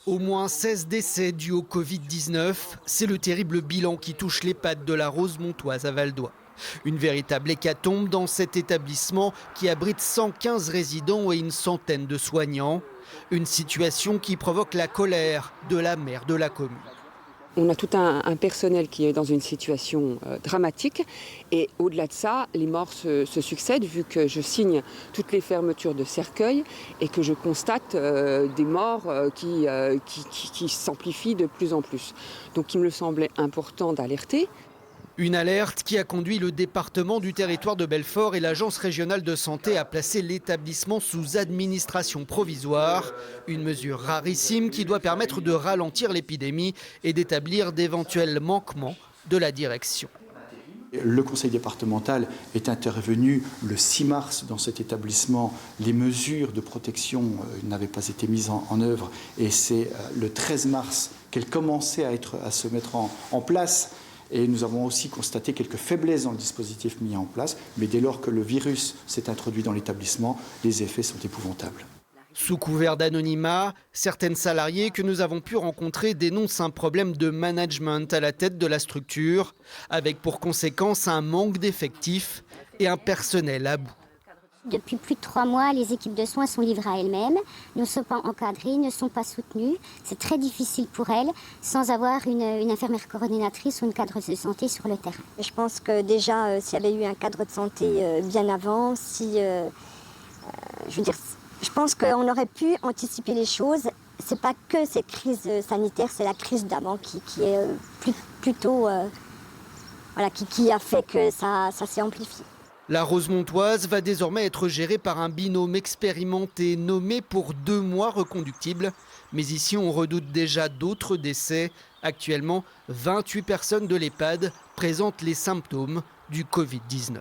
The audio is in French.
Au moins 16 décès dus au Covid-19, c'est le terrible bilan qui touche l'EHPAD de la Rosemontoise à Val-d'Oie. Une véritable hécatombe dans cet établissement qui abrite 115 résidents et une centaine de soignants. Une situation qui provoque la colère de la maire de la commune. On a tout un personnel qui est dans une situation dramatique et au-delà de ça, les morts se succèdent vu que je signe toutes les fermetures de cercueils et que je constate des morts qui s'amplifient de plus en plus. Donc il me semblait important d'alerter. Une alerte qui a conduit le département du territoire de Belfort et l'agence régionale de santé à placer l'établissement sous administration provisoire. Une mesure rarissime qui doit permettre de ralentir l'épidémie et d'établir d'éventuels manquements de la direction. Le conseil départemental est intervenu le 6 mars dans cet établissement. Les mesures de protection n'avaient pas été mises en œuvre et c'est le 13 mars qu'elles commençaient à se mettre en place. Et nous avons aussi constaté quelques faiblesses dans le dispositif mis en place. Mais dès lors que le virus s'est introduit dans l'établissement, les effets sont épouvantables. Sous couvert d'anonymat, certaines salariées que nous avons pu rencontrer dénoncent un problème de management à la tête de la structure, avec pour conséquence un manque d'effectifs et un personnel à bout. Depuis plus de 3 mois, les équipes de soins sont livrées à elles-mêmes, ne sont pas encadrées, ne sont pas soutenues. C'est très difficile pour elles sans avoir une infirmière coordinatrice ou une cadre de santé sur le terrain. Je pense que déjà, s'il y avait eu un cadre de santé bien avant, je pense qu'on aurait pu anticiper les choses. C'est pas que cette crise sanitaire, c'est la crise d'avant qui est qui a fait que ça s'est amplifié. La Rosemontoise va désormais être gérée par un binôme expérimenté nommé pour 2 mois reconductible. Mais ici, on redoute déjà d'autres décès. Actuellement, 28 personnes de l'EHPAD présentent les symptômes du Covid-19.